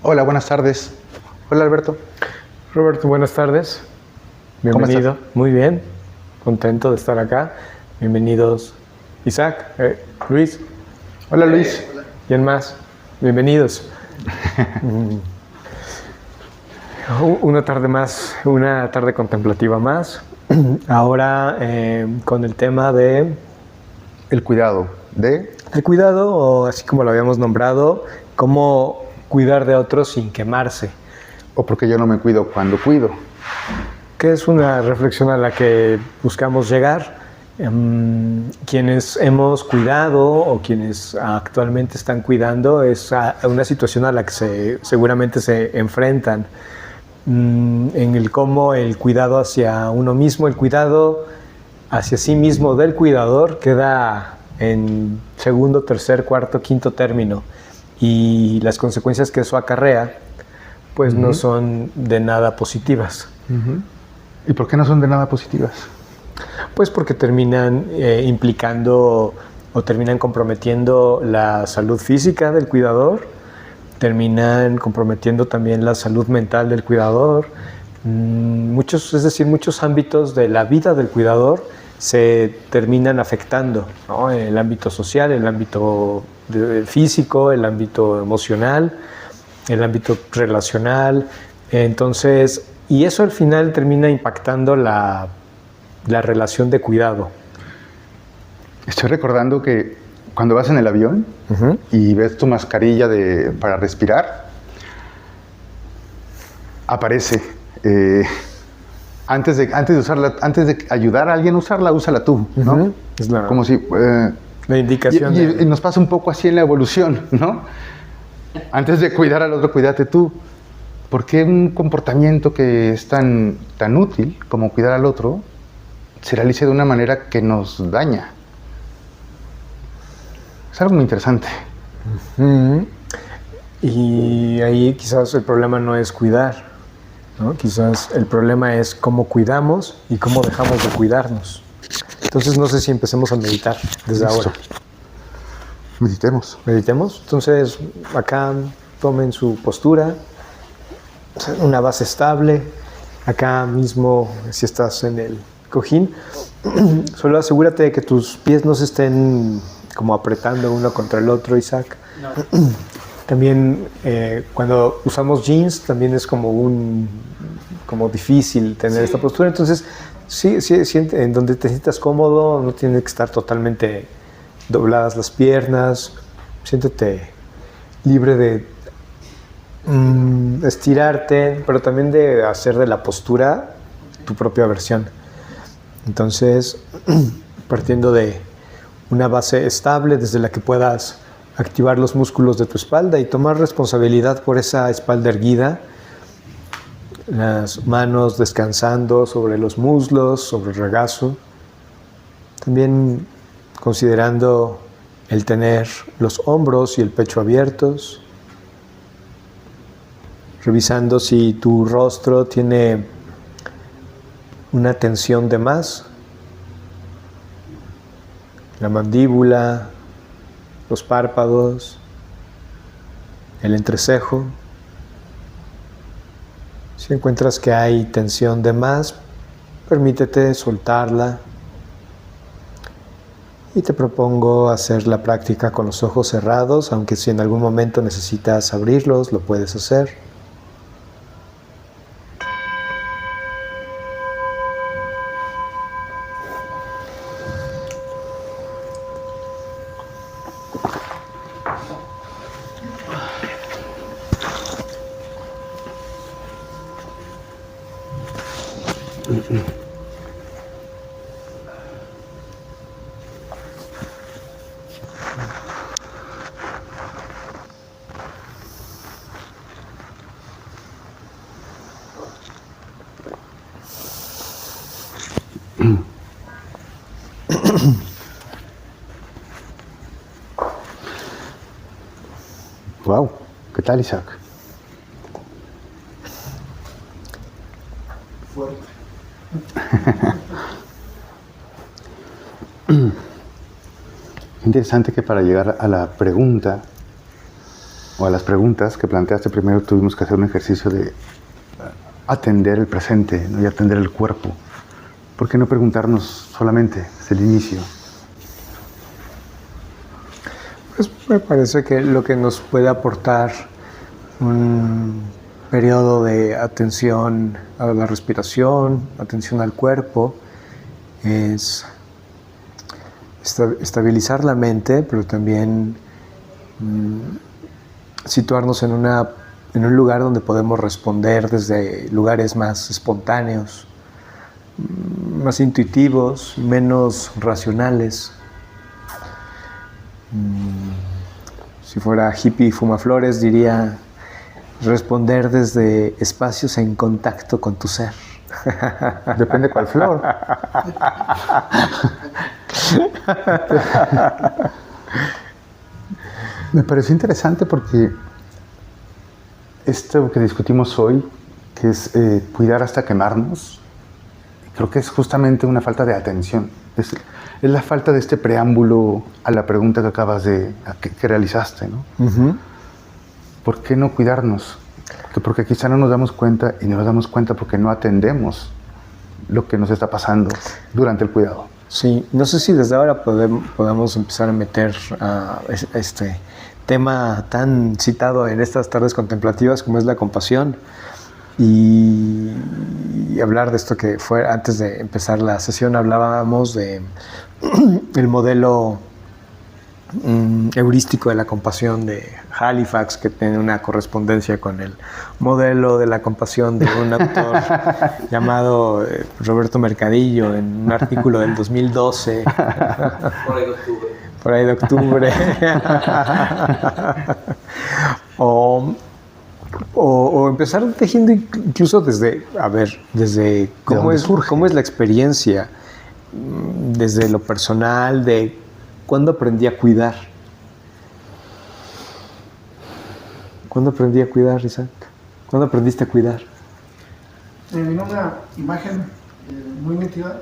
Hola, buenas tardes. Hola, Alberto. Roberto, buenas tardes. Bienvenido. Muy bien, contento de estar acá. Bienvenidos, Isaac, Luis. Hola, Luis. Hola. ¿Quién más? Bienvenidos. Una tarde más, una tarde contemplativa más. Ahora con el tema de El cuidado de... el cuidado, o así como lo habíamos nombrado, cómo cuidar de otros sin quemarse. O porque yo no me cuido cuando cuido. Que es una reflexión a la que buscamos llegar. Quienes hemos cuidado o quienes actualmente están cuidando es una situación a la que seguramente se enfrentan. En el cómo el cuidado hacia uno mismo, el cuidado hacia sí mismo del cuidador queda en segundo, tercer, cuarto, quinto término, y las consecuencias que eso acarrea pues no son de nada positivas. ¿Y por qué no son de nada positivas? Pues porque terminan implicando o terminan comprometiendo la salud física del cuidador, terminan comprometiendo también la salud mental del cuidador. Es decir, muchos ámbitos de la vida del cuidador se terminan afectando, ¿no? El ámbito social, el ámbito físico, el ámbito emocional, el ámbito relacional. Entonces, y eso al final termina impactando la relación de cuidado. Estoy recordando que cuando vas en el avión y ves tu mascarilla para respirar, aparece, antes de usarla, antes de ayudar a alguien a usarla, úsala tú, ¿no? Es la, como si... la indicación. Y nos pasa un poco así en la evolución, ¿no? Antes de cuidar al otro, cuídate tú. ¿Por qué un comportamiento que es tan útil como cuidar al otro se realiza de una manera que nos daña? Es algo muy interesante. Y ahí quizás el problema no es cuidar, ¿no? Quizás el problema es cómo cuidamos y cómo dejamos de cuidarnos. Entonces no sé si empecemos a meditar desde ahora. Meditemos. Meditemos. Entonces acá tomen su postura, una base estable. Acá mismo, si estás en el cojín, solo asegúrate de que tus pies no se estén como apretando uno contra el otro, Isaac. No. También cuando usamos jeans también es como difícil tener esta postura. Entonces, sí, en donde te sientas cómodo, no tiene que estar totalmente dobladas las piernas. Siéntete libre de estirarte, pero también de hacer de la postura tu propia versión. Entonces, partiendo de una base estable desde la que puedas activar los músculos de tu espalda y tomar responsabilidad por esa espalda erguida, las manos descansando sobre los muslos, sobre el regazo, también considerando el tener los hombros y el pecho abiertos, revisando si tu rostro tiene una tensión de más, la mandíbula, los párpados, el entrecejo. Si encuentras que hay tensión de más, permítete soltarla. Y te propongo hacer la práctica con los ojos cerrados, aunque si en algún momento necesitas abrirlos, lo puedes hacer. Wow, ¿qué tal, Isaac? Fuerte. Interesante que para llegar a la pregunta o a las preguntas que planteaste, primero tuvimos que hacer un ejercicio de atender el presente, ¿no? Y atender el cuerpo. ¿Por qué no preguntarnos solamente desde el inicio? Pues me parece que lo que nos puede aportar un periodo de atención a la respiración, atención al cuerpo, es estabilizar la mente, pero también situarnos en un lugar donde podemos responder desde lugares más espontáneos, más intuitivos, menos racionales. Si fuera hippie fumaflores, diría responder desde espacios en contacto con tu ser. Depende cuál flor. Me pareció interesante porque esto que discutimos hoy, que es cuidar hasta quemarnos, creo que es justamente una falta de atención. Es la falta de este preámbulo a la pregunta que acabas que realizaste, ¿no? Uh-huh. ¿Por qué no cuidarnos? Porque quizá no nos damos cuenta, y no nos damos cuenta porque no atendemos lo que nos está pasando durante el cuidado. Sí, no sé si desde ahora podemos empezar a meter este tema tan citado en estas tardes contemplativas como es la compasión y hablar de esto que fue antes de empezar la sesión. Hablábamos de el modelo heurístico de la compasión de Halifax, que tiene una correspondencia con el modelo de la compasión de un autor llamado Roberto Mercadillo en un artículo del 2012. Por ahí de octubre. O empezar tejiendo incluso desde cómo es la experiencia, desde lo personal, de ¿cuándo aprendí a cuidar? ¿Cuándo aprendí a cuidar, Isaac? ¿Cuándo aprendiste a cuidar? Me vino una imagen muy nítida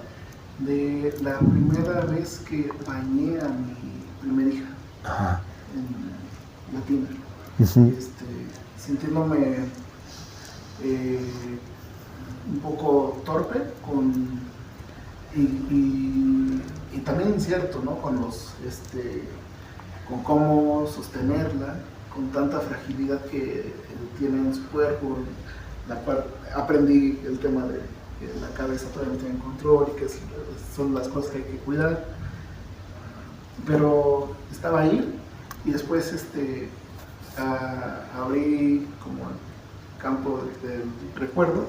de la primera vez que bañé a mi primera hija. Ajá. En la tina. Uh-huh. Sintiéndome un poco torpe y también incierto, ¿no? Con cómo sostenerla, con tanta fragilidad que tiene en su cuerpo, la cual aprendí el tema de que la cabeza todavía no tiene control y que son las cosas que hay que cuidar. Pero estaba ahí y después abrí como el campo del recuerdo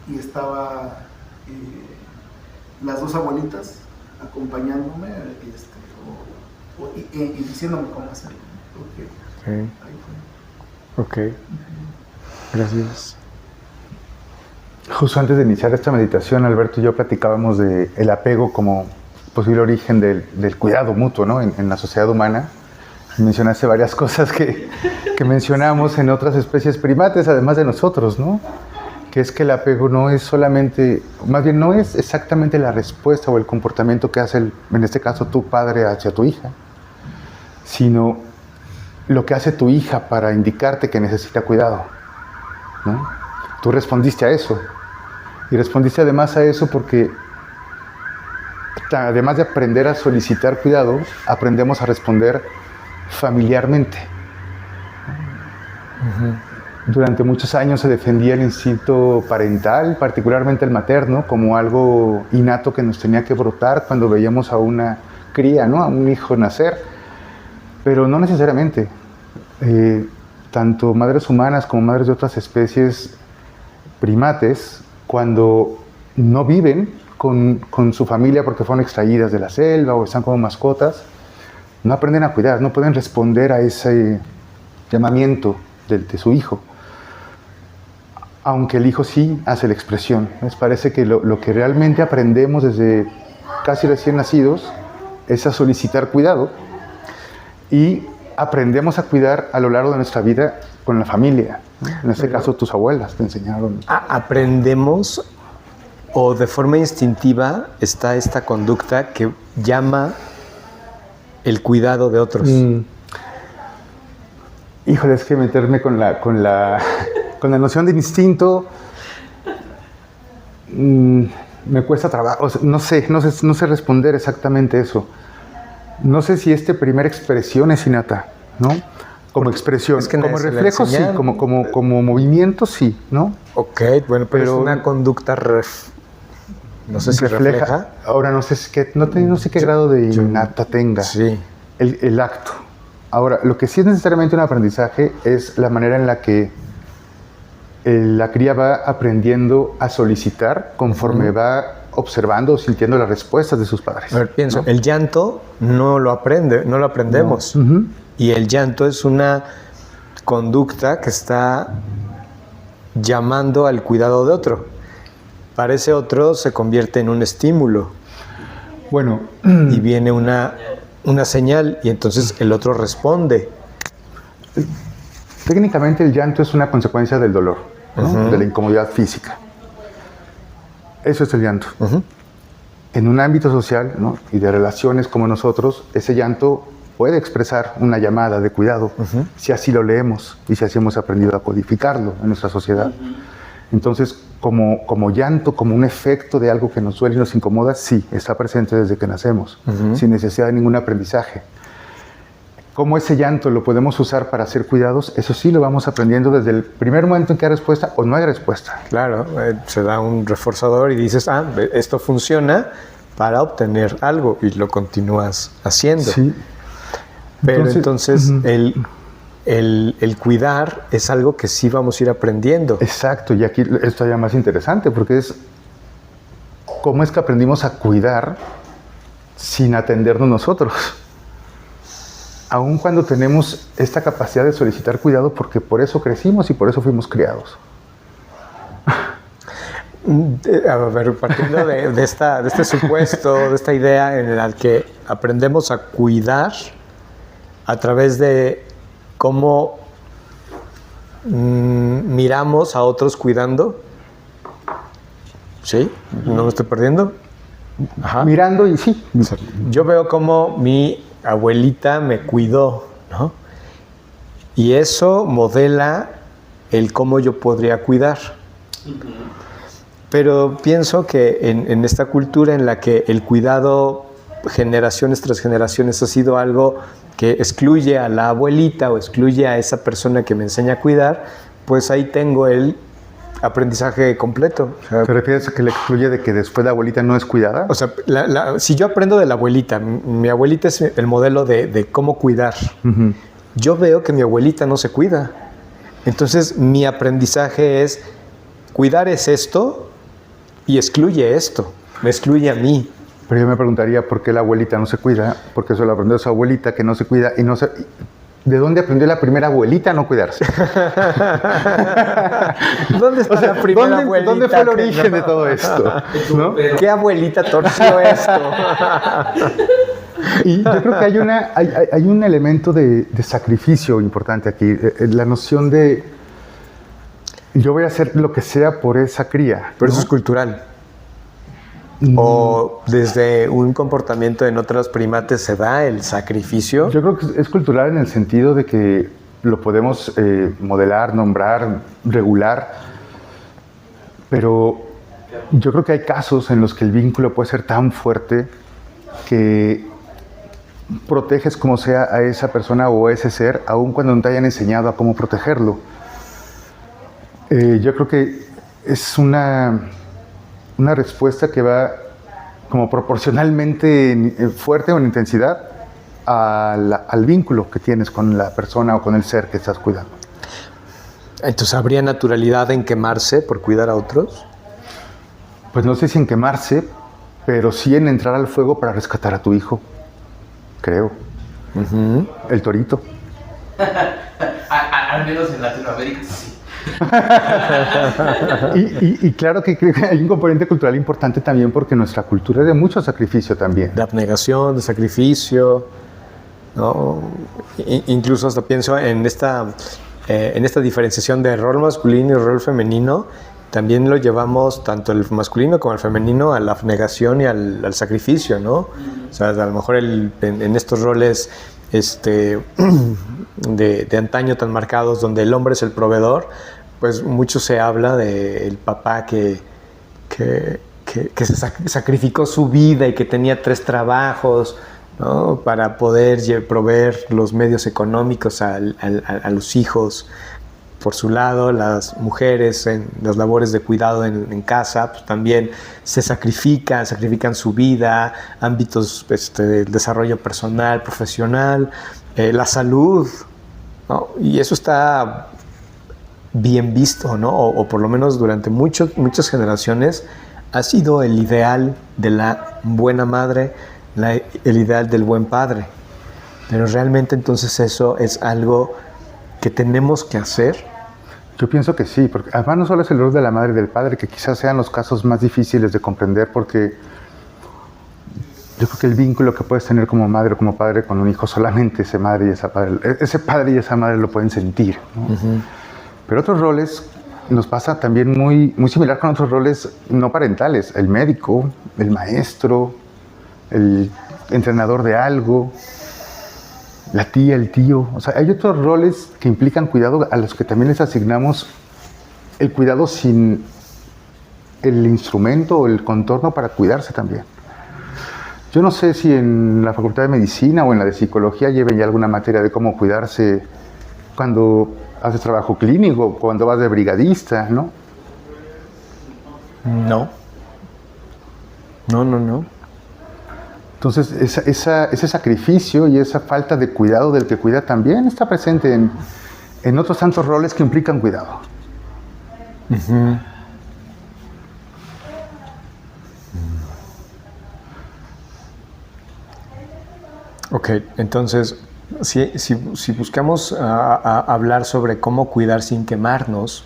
y estaba las dos abuelitas acompañándome y diciéndome cómo hacerlo. Okay. Ahí fue. Ok. Uh-huh. Gracias. Justo antes de iniciar esta meditación, Alberto y yo platicábamos del apego como posible origen del cuidado mutuo, ¿no? en la sociedad humana. Mencionaste varias cosas que mencionamos en otras especies primates, además de nosotros, ¿no? Que es que el apego no es solamente, más bien no es exactamente la respuesta o el comportamiento que hace, en este caso, tu padre hacia tu hija, sino lo que hace tu hija para indicarte que necesita cuidado, ¿no? Tú respondiste a eso, y respondiste además a eso porque, además de aprender a solicitar cuidado, aprendemos a responder familiarmente. Uh-huh. Durante muchos años se defendía el instinto parental, particularmente el materno, como algo innato que nos tenía que brotar cuando veíamos a una cría, ¿no? A un hijo nacer, pero no necesariamente. Tanto madres humanas como madres de otras especies primates, cuando no viven con su familia porque fueron extraídas de la selva o están como mascotas, no aprenden a cuidar, no pueden responder a ese llamamiento de su hijo. Aunque el hijo sí hace la expresión. Les parece que lo que realmente aprendemos desde casi recién nacidos es a solicitar cuidado y aprendemos a cuidar a lo largo de nuestra vida con la familia. En este caso, tus abuelas te enseñaron. Aprendemos, o de forma instintiva está esta conducta que llama el cuidado de otros. Híjole, es que meterme con la noción de instinto me cuesta trabajo. O sea, no sé responder exactamente eso. No sé si primera expresión es innata, ¿no? Como expresión, es que como reflejo sí, como movimiento sí, ¿no? Ok, bueno, pero es una conducta no sé si refleja. Ahora no sé qué grado de innata tenga el acto. Ahora, lo que sí es necesariamente un aprendizaje es la manera en la que la cría va aprendiendo a solicitar conforme va observando o sintiendo las respuestas de sus padres. A ver, pienso, ¿no? El llanto no lo aprendemos. No. Y el llanto es una conducta que está llamando al cuidado de otro. Para ese otro se convierte en un estímulo. Bueno. Y viene una señal y entonces el otro responde. Técnicamente el llanto es una consecuencia del dolor, ¿no? De la incomodidad física. Eso es el llanto. En un ámbito social, ¿no? Y de relaciones como nosotros, ese llanto puede expresar una llamada de cuidado, si así lo leemos y si así hemos aprendido a codificarlo en nuestra sociedad. Entonces, como llanto, como un efecto de algo que nos duele y nos incomoda, sí, está presente desde que nacemos, sin necesidad de ningún aprendizaje. ¿Cómo ese llanto lo podemos usar para hacer cuidados? Eso sí lo vamos aprendiendo desde el primer momento en que hay respuesta o no hay respuesta. Claro, se da un reforzador y dices, esto funciona para obtener algo y lo continúas haciendo. Sí. Pero entonces el cuidar es algo que sí vamos a ir aprendiendo. Exacto, y aquí esto ya más interesante porque es cómo es que aprendimos a cuidar sin atendernos nosotros. Aun cuando tenemos esta capacidad de solicitar cuidado porque por eso crecimos y por eso fuimos criados. A ver, partiendo de este supuesto, de esta idea en la que aprendemos a cuidar a través de cómo miramos a otros cuidando. ¿Sí? ¿No me estoy perdiendo? Ajá. Mirando y sí. Yo veo cómo mi abuelita me cuidó, ¿no? Y eso modela el cómo yo podría cuidar. Pero pienso que en esta cultura en la que el cuidado generaciones tras generaciones ha sido algo que excluye a la abuelita o excluye a esa persona que me enseña a cuidar, pues ahí tengo el aprendizaje completo. O sea, ¿te refieres a que le excluye de que después la abuelita no es cuidada? O sea, si yo aprendo de la abuelita, mi abuelita es el modelo de cómo cuidar. Yo veo que mi abuelita no se cuida. Entonces, mi aprendizaje es, cuidar es esto y excluye esto. Me excluye a mí. Pero yo me preguntaría por qué la abuelita no se cuida, porque eso lo aprendió su abuelita que no se cuida y no se... ¿De dónde aprendió la primera abuelita a no cuidarse? ¿Dónde está la primera abuelita? ¿Dónde fue el origen de todo esto? ¿No? ¿Qué abuelita torció esto? Y yo creo que hay un elemento de sacrificio importante aquí. La noción de yo voy a hacer lo que sea por esa cría. Pero ¿no? Eso es cultural. ¿O desde un comportamiento en otros primates se da el sacrificio? Yo creo que es cultural en el sentido de que lo podemos modelar, nombrar, regular, pero yo creo que hay casos en los que el vínculo puede ser tan fuerte que proteges como sea a esa persona o a ese ser, aun cuando no te hayan enseñado a cómo protegerlo. Yo creo que es una respuesta que va como proporcionalmente fuerte o en intensidad al vínculo que tienes con la persona o con el ser que estás cuidando. Entonces, ¿habría naturalidad en quemarse por cuidar a otros? Pues no sé si en quemarse, pero sí en entrar al fuego para rescatar a tu hijo, creo. El torito. Al menos en Latinoamérica sí. y claro que creo que hay un componente cultural importante también porque nuestra cultura es de mucho sacrificio también. De abnegación, de sacrificio, ¿no? Incluso hasta pienso en esta diferenciación de rol masculino y rol femenino. También lo llevamos tanto el masculino como el femenino a la abnegación y al sacrificio, ¿no? O sea, a lo mejor en estos roles de antaño tan marcados, donde el hombre es el proveedor, pues mucho se habla del papá que se sacrificó su vida y que tenía 3 trabajos, ¿no? Para poder proveer los medios económicos a los hijos. Por su lado, las mujeres en las labores de cuidado en casa, pues también se sacrifican su vida, ámbitos del desarrollo personal, profesional, la salud, ¿no? Y eso está bien visto, ¿no? O por lo menos durante muchas generaciones ha sido el ideal de la buena madre, el ideal del buen padre. Pero realmente entonces eso es algo que tenemos que hacer. Yo pienso que sí, porque además no solo es el rol de la madre y del padre, que quizás sean los casos más difíciles de comprender, porque yo creo que el vínculo que puedes tener como madre o como padre con un hijo, solamente ese padre y esa madre lo pueden sentir, ¿no? Uh-huh. Pero otros roles nos pasa también muy similar con otros roles no parentales, el médico, el maestro, el entrenador de algo, la tía, el tío. O sea, hay otros roles que implican cuidado a los que también les asignamos el cuidado sin el instrumento o el contorno para cuidarse también. Yo no sé si en la Facultad de Medicina o en la de Psicología lleven ya alguna materia de cómo cuidarse cuando haces trabajo clínico, cuando vas de brigadista, ¿no? No. Entonces, ese sacrificio y esa falta de cuidado del que cuida también está presente en otros tantos roles que implican cuidado. Uh-huh. Ok, entonces, si buscamos hablar sobre cómo cuidar sin quemarnos,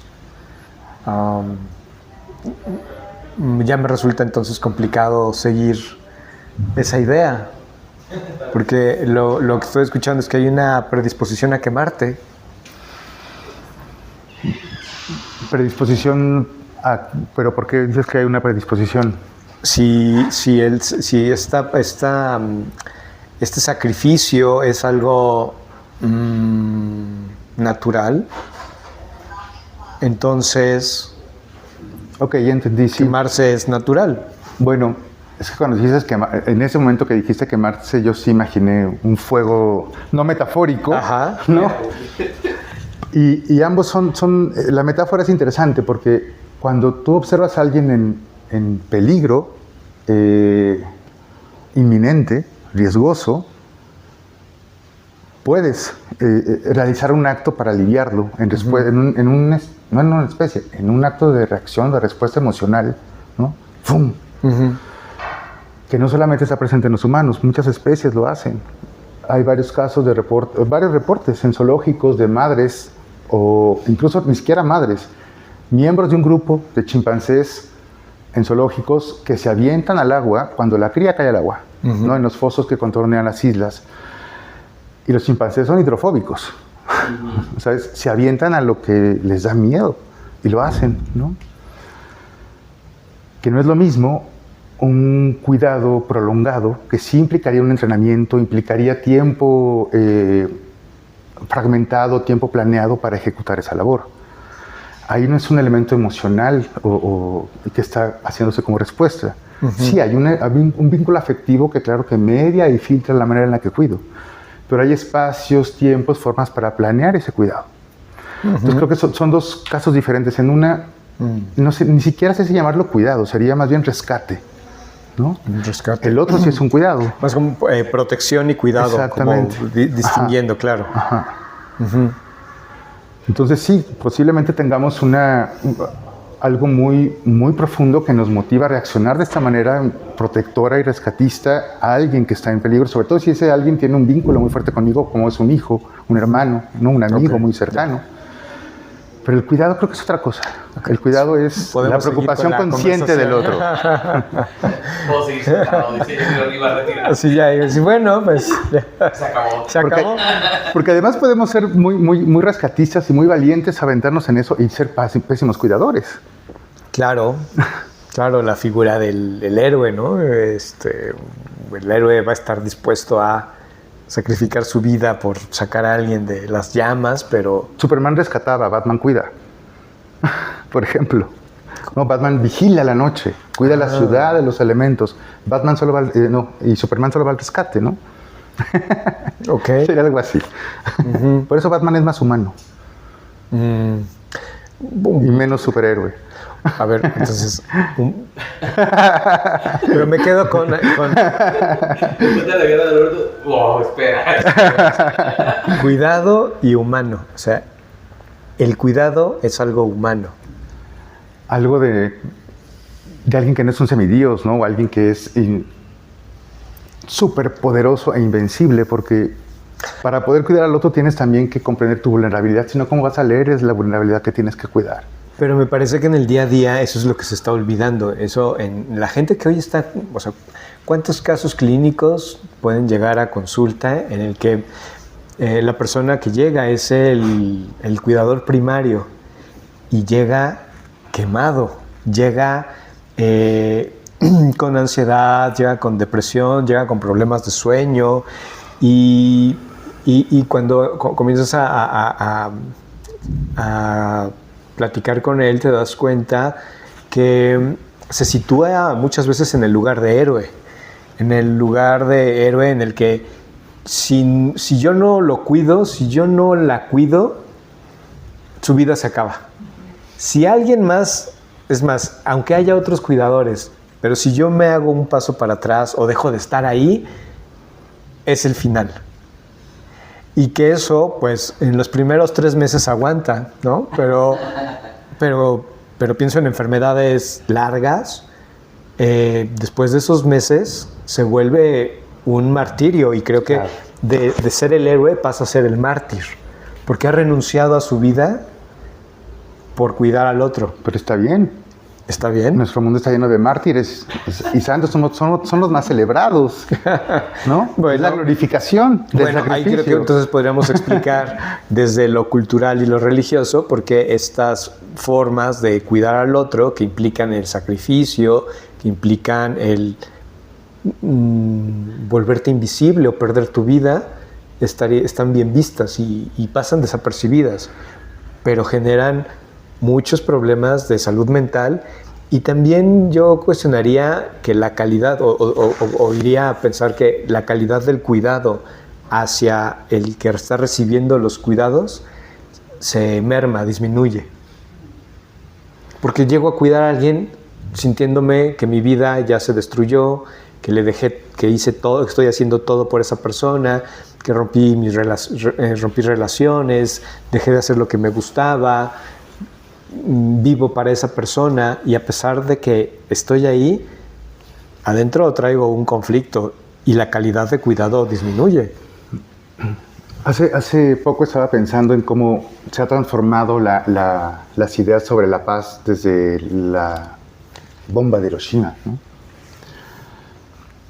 ya me resulta entonces complicado seguir esa idea, porque lo que estoy escuchando es que hay una predisposición a quemarte. Predisposición a... ¿Pero por qué dices que hay una predisposición? Si este sacrificio es algo natural, entonces... Ok, ya entendí. Sí. Quemarse es natural. Bueno, es que cuando dices quemar, en ese momento que dijiste quemarse, yo sí imaginé un fuego no metafórico. Ajá. ¿No? Y ambos son... La metáfora es interesante porque cuando tú observas a alguien en peligro inminente, riesgoso, puedes realizar un acto para aliviarlo no en una especie, en un acto de reacción, de respuesta emocional, ¿no? ¡Fum! Uh-huh. Que no solamente está presente en los humanos, muchas especies lo hacen. Hay varios casos varios reportes en zoológicos de madres, o incluso ni siquiera madres, miembros de un grupo de chimpancés en zoológicos que se avientan al agua cuando la cría cae al agua, uh-huh, ¿no? En los fosos que contornean las islas. Y los chimpancés son hidrofóbicos. Uh-huh. ¿Sabes? Se avientan a lo que les da miedo y lo hacen, ¿no? Que no es lo mismo un cuidado prolongado, que sí implicaría un entrenamiento, implicaría tiempo fragmentado, tiempo planeado para ejecutar esa labor. Ahí no es un elemento emocional o que está haciéndose como respuesta. Uh-huh. Sí, hay un vínculo afectivo que claro que media y filtra la manera en la que cuido. Pero hay espacios, tiempos, formas para planear ese cuidado. Uh-huh. Entonces creo que son dos casos diferentes. En una, no sé, ni siquiera sé si llamarlo cuidado, sería más bien rescate, ¿no? Rescate. El otro sí es un cuidado. Más como protección y cuidado. Exactamente. Como distinguiendo, ajá, claro. Ajá. Uh-huh. Entonces sí, posiblemente tengamos algo muy, muy profundo que nos motiva a reaccionar de esta manera protectora y rescatista a alguien que está en peligro, sobre todo si ese alguien tiene un vínculo muy fuerte conmigo, como es un hijo, un hermano, ¿no? Un amigo, okay, muy cercano. Pero el cuidado creo que es otra cosa. El cuidado es la preocupación consciente del otro. Puedo seguir sentado, dice, yo iba a retirar. Así ya, y bueno, pues Se acabó. Porque además podemos ser muy rescatistas y muy valientes a aventarnos en eso y ser pésimos cuidadores. Claro, la figura del héroe, ¿no? El héroe va a estar dispuesto a sacrificar su vida por sacar a alguien de las llamas, pero... Superman rescataba, Batman cuida. Por ejemplo. No, Batman vigila la noche, cuida la ciudad de los elementos. Batman solo va y Superman solo va al rescate, ¿no? Ok. Sería algo así. Por eso Batman es más humano. Y menos superhéroe. A ver, entonces... Pero me quedo con... Después de la guerra de Alberto, wow, espera. Cuidado y humano. O sea, el cuidado es algo humano. Algo de alguien que no es un semidios, ¿no? O alguien que es súper poderoso e invencible, porque para poder cuidar al otro tienes también que comprender tu vulnerabilidad, si no, ¿cómo vas a leer? Es la vulnerabilidad que tienes que cuidar. Pero me parece que en el día a día eso es lo que se está olvidando. Eso en la gente que hoy está... O sea, ¿cuántos casos clínicos pueden llegar a consulta en el que la persona que llega es el cuidador primario y llega quemado, llega con ansiedad, llega con depresión, llega con problemas de sueño y cuando comienzas a platicar con él te das cuenta que se sitúa muchas veces en el lugar de héroe, en el que si yo no lo cuido, si yo no la cuido, su vida se acaba. Si alguien más, es más, aunque haya otros cuidadores, pero si yo me hago un paso para atrás o dejo de estar ahí, es el final. Y que eso, pues, en los primeros 3 meses aguanta, ¿no? Pero pienso en enfermedades largas. Después de esos meses se vuelve un martirio y creo que de ser el héroe pasa a ser el mártir, porque ha renunciado a su vida por cuidar al otro. Pero está bien. ¿Está bien? Nuestro mundo está lleno de mártires y santos, son los más celebrados, ¿no? Bueno, es la glorificación del sacrificio. Ahí creo que entonces podríamos explicar desde lo cultural y lo religioso por qué estas formas de cuidar al otro, que implican el sacrificio, que implican el volverte invisible o perder tu vida, están bien vistas y pasan desapercibidas, pero generan muchos problemas de salud mental. Y también yo cuestionaría que la calidad, o iría a pensar que la calidad del cuidado hacia el que está recibiendo los cuidados se merma, disminuye. Porque llego a cuidar a alguien sintiéndome que mi vida ya se destruyó, que le dejé, que hice todo, que estoy haciendo todo por esa persona, que rompí relaciones, dejé de hacer lo que me gustaba, vivo para esa persona, y a pesar de que estoy ahí, adentro traigo un conflicto y la calidad de cuidado disminuye. Hace poco estaba pensando en cómo se ha transformado las ideas sobre la paz desde la bomba de Hiroshima, ¿no?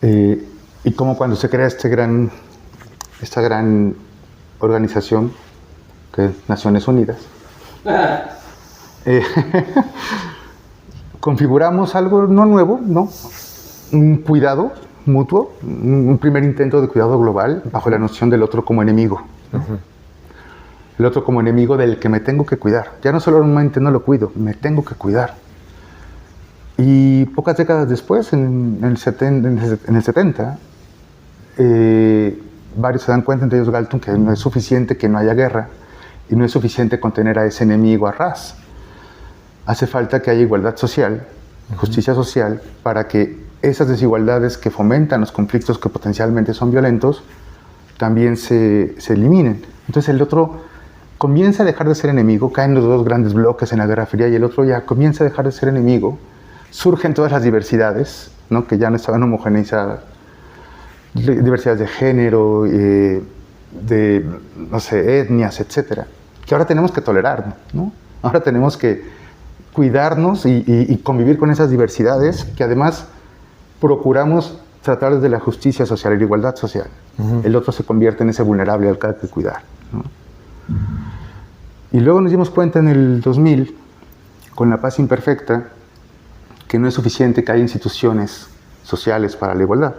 Y cómo cuando se crea esta gran organización, que es Naciones Unidas, configuramos algo no nuevo, ¿no? Un cuidado mutuo, un primer intento de cuidado global bajo la noción del otro como enemigo, ¿no? El otro como enemigo del que me tengo que cuidar. Ya no solamente no lo cuido, me tengo que cuidar. Y pocas décadas después, en el 70, varios se dan cuenta, entre ellos Galton, que no es suficiente que no haya guerra y no es suficiente con tener a ese enemigo a ras. Hace falta que haya igualdad social, justicia social, para que esas desigualdades que fomentan los conflictos que potencialmente son violentos también se eliminen. Entonces el otro comienza a dejar de ser enemigo, caen los dos grandes bloques en la Guerra Fría y el otro ya comienza a dejar de ser enemigo, surgen todas las diversidades, ¿no? Que ya no estaban homogeneizadas, diversidades de género, de, no sé, etnias, etcétera, que ahora tenemos que tolerar, ¿no? Ahora tenemos que cuidarnos y convivir con esas diversidades que además procuramos tratar desde la justicia social y la igualdad social. El otro se convierte en ese vulnerable al que hay que cuidar, ¿no? Y luego nos dimos cuenta en el 2000, con la paz imperfecta, que no es suficiente que haya instituciones sociales para la igualdad.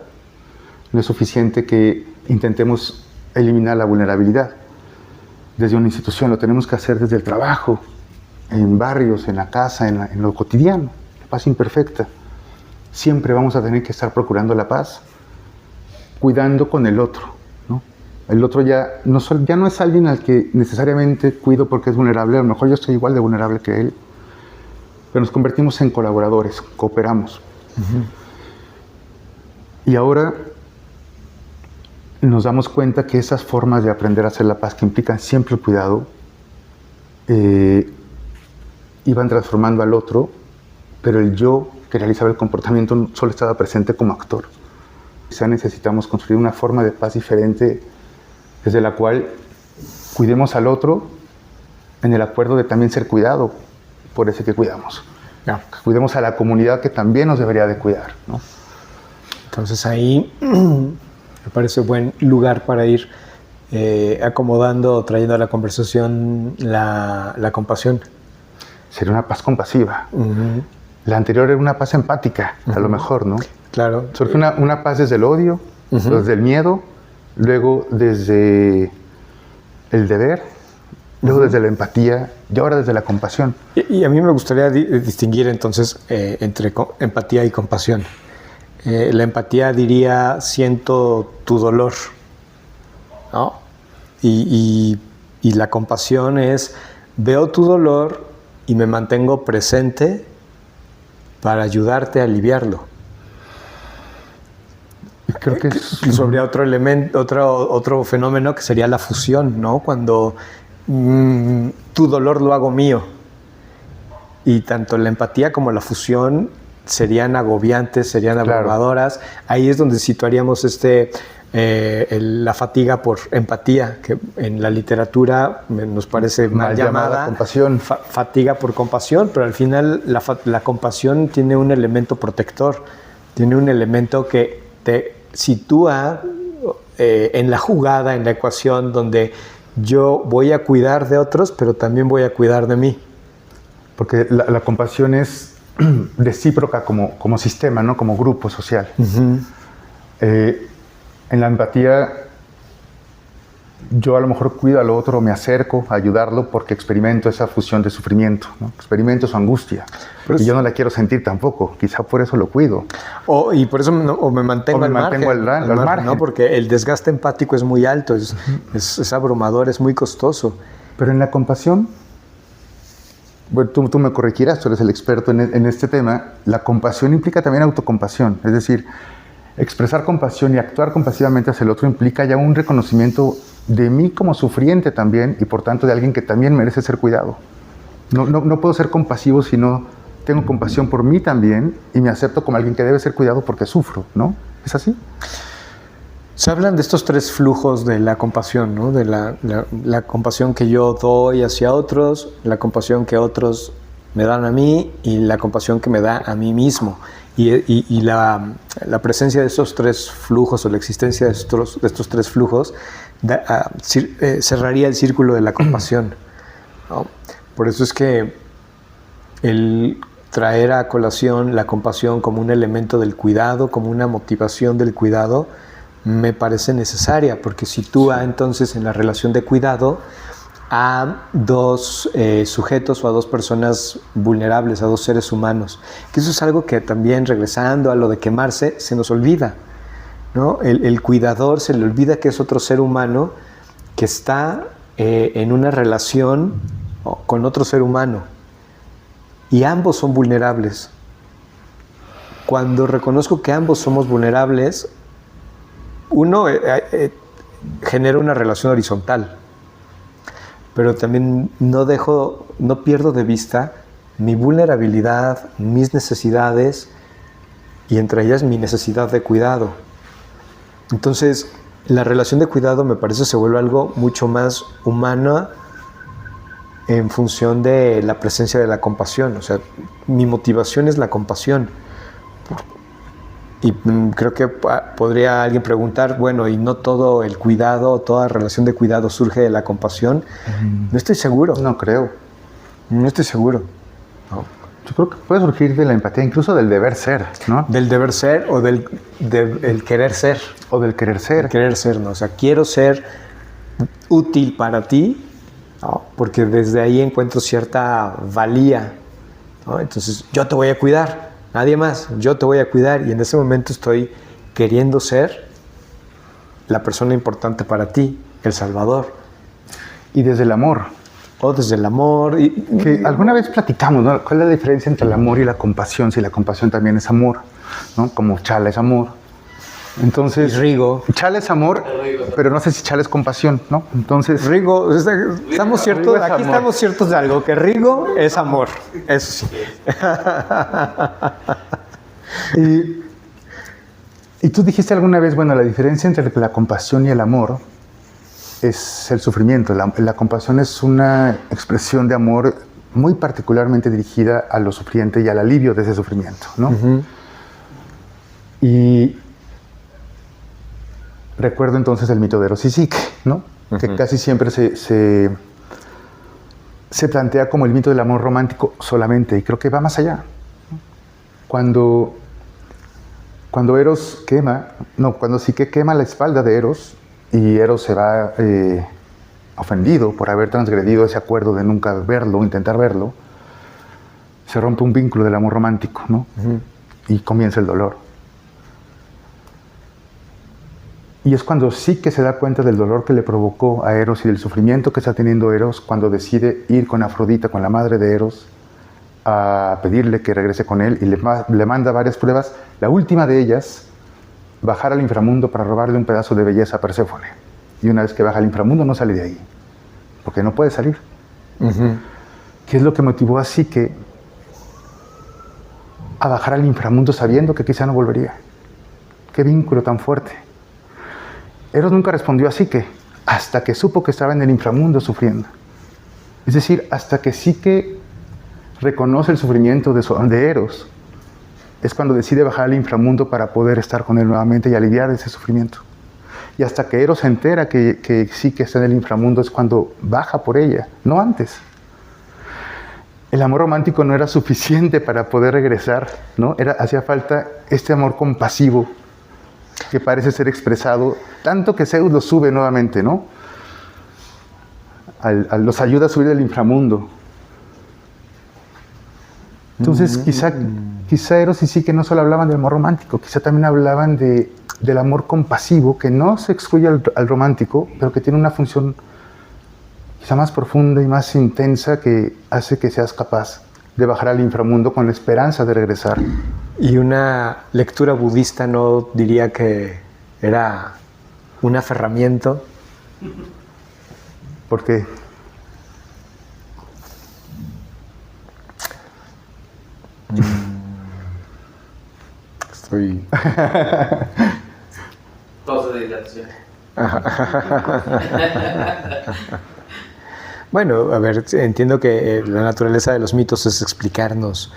No es suficiente que intentemos eliminar la vulnerabilidad. Desde una institución lo tenemos que hacer desde el trabajo, en barrios, en la casa, en lo cotidiano. La paz imperfecta. Siempre vamos a tener que estar procurando la paz, cuidando con el otro, ¿no? El otro ya no es alguien al que necesariamente cuido porque es vulnerable, a lo mejor yo estoy igual de vulnerable que él, pero nos convertimos en colaboradores, cooperamos. Y ahora nos damos cuenta que esas formas de aprender a hacer la paz, que implican siempre el cuidado, iban transformando al otro, pero el yo que realizaba el comportamiento solo estaba presente como actor. Quizá necesitamos construir una forma de paz diferente desde la cual cuidemos al otro en el acuerdo de también ser cuidado por ese que cuidamos. Ya. Cuidemos a la comunidad que también nos debería de cuidar, ¿no? Entonces ahí me parece buen lugar para ir acomodando, trayendo a la conversación la compasión. Sería una paz compasiva. La anterior era una paz empática, a lo mejor, ¿no? Claro. Surge una paz desde el odio, desde el miedo, luego desde el deber, luego desde la empatía y ahora desde la compasión. Y a mí me gustaría distinguir entonces entre empatía y compasión. La empatía diría, siento tu dolor, ¿no? Y la compasión es, veo tu dolor y me mantengo presente para ayudarte a aliviarlo. Creo que Sobre otro elemento, otro fenómeno que sería la fusión, ¿no? Cuando tu dolor lo hago mío. Y tanto la empatía como la fusión serían agobiantes, serían abrumadoras. Claro. Ahí es donde situaríamos la fatiga por empatía, que en la literatura nos parece mal llamada compasión. Fatiga por compasión, pero al final la compasión tiene un elemento protector, tiene un elemento que te sitúa en la jugada, en la ecuación, donde yo voy a cuidar de otros, pero también voy a cuidar de mí. Porque la compasión es recíproca como sistema, ¿no? Como grupo social. En la empatía, yo a lo mejor cuido al otro, me acerco a ayudarlo porque experimento esa fusión de sufrimiento, ¿no? Experimento su angustia. Y yo no la quiero sentir tampoco, quizá por eso lo cuido. Y por eso me mantengo al margen, ¿no? Porque el desgaste empático es muy alto, es abrumador, es muy costoso. Pero en la compasión, bueno, tú me corregirás, tú eres el experto en este tema, la compasión implica también autocompasión, es decir, expresar compasión y actuar compasivamente hacia el otro implica ya un reconocimiento de mí como sufriente también y por tanto de alguien que también merece ser cuidado. No puedo ser compasivo si no tengo compasión por mí también y me acepto como alguien que debe ser cuidado porque sufro, ¿no? ¿Es así? Se hablan de estos tres flujos de la compasión, ¿no? De la compasión que yo doy hacia otros, la compasión que otros me dan a mí y la compasión que me da a mí mismo. Y la presencia de estos tres flujos o la existencia de estos tres flujos cerraría el círculo de la compasión, ¿no? Por eso es que el traer a colación la compasión como un elemento del cuidado, como una motivación del cuidado, me parece necesaria, porque sitúa entonces en la relación de cuidado a dos sujetos o a dos personas vulnerables, a dos seres humanos. Que eso es algo que también, regresando a lo de quemarse, se nos olvida, ¿no? El cuidador se le olvida que es otro ser humano que está en una relación con otro ser humano y ambos son vulnerables. Cuando reconozco que ambos somos vulnerables, uno genera una relación horizontal, pero también no pierdo de vista mi vulnerabilidad, mis necesidades y entre ellas mi necesidad de cuidado. Entonces, la relación de cuidado me parece se vuelve algo mucho más humano en función de la presencia de la compasión. O sea, mi motivación es la compasión. Y creo que podría alguien preguntar, bueno, ¿y no todo el cuidado, toda relación de cuidado surge de la compasión? No estoy seguro. No creo. No estoy seguro. No. Yo creo que puede surgir de la empatía, incluso del deber ser, ¿no? Del deber ser o del querer ser. O del querer ser. El querer ser, ¿no? O sea, quiero ser útil para ti, ¿no? Porque desde ahí encuentro cierta valía, ¿no? Entonces, yo te voy a cuidar, nadie más, yo te voy a cuidar, y en ese momento estoy queriendo ser la persona importante para ti, el Salvador. Y desde el amor. O desde el amor. Que alguna vez platicamos, ¿no? ¿Cuál es la diferencia entre el amor y la compasión? Si la compasión también es amor, ¿no? Como Chala es amor. Entonces, Y Rigo. Chala es amor, pero no sé si Chala es compasión, ¿no? Entonces, Rigo, estamos ciertos, Rigo es aquí amor. estamos ciertos de algo, que Rigo es amor, eso sí. y tú dijiste alguna vez, bueno, la diferencia entre la compasión y el amor es el sufrimiento. La compasión es una expresión de amor muy particularmente dirigida a lo sufriente y al alivio de ese sufrimiento, ¿no? Uh-huh. Y recuerdo entonces el mito de Eros y Psique, ¿no? Uh-huh. Que casi siempre se plantea como el mito del amor romántico solamente, y creo que va más allá. Cuando Eros cuando Psique quema la espalda de Eros, y Eros se va ofendido por haber transgredido ese acuerdo de nunca verlo, intentar verlo, se rompe un vínculo del amor romántico, ¿no? Uh-huh. Y comienza el dolor. Y es cuando sí que se da cuenta del dolor que le provocó a Eros y del sufrimiento que está teniendo Eros, cuando decide ir con Afrodita, con la madre de Eros, a pedirle que regrese con él, y le manda varias pruebas. La última de ellas, bajar al inframundo para robarle un pedazo de belleza a Perséfone. Y una vez que baja al inframundo no sale de ahí, porque no puede salir. Uh-huh. ¿Qué es lo que motivó a Psique a bajar al inframundo sabiendo que quizá no volvería? ¡Qué vínculo tan fuerte! Eros nunca respondió a Psique hasta que supo que estaba en el inframundo sufriendo. Es decir, hasta que Psique reconoce el sufrimiento de Eros, es cuando decide bajar al inframundo para poder estar con él nuevamente y aliviar ese sufrimiento. Y hasta que Eros se entera que Psique está en el inframundo es cuando baja por ella, no antes. El amor romántico no era suficiente para poder regresar, ¿no? Hacía falta este amor compasivo que parece ser expresado, tanto que Zeus lo sube nuevamente, ¿no? Los ayuda a subir del inframundo. Entonces, quizá Eros y Psique no solo hablaban del amor romántico, quizá también hablaban del amor compasivo, que no se excluye al romántico, pero que tiene una función quizá más profunda y más intensa que hace que seas capaz de bajar al inframundo con la esperanza de regresar. Y una lectura budista no diría que era un aferramiento. ¿Por qué? Estoy... Pausa de dilatación. Bueno, a ver, entiendo que la naturaleza de los mitos es explicarnos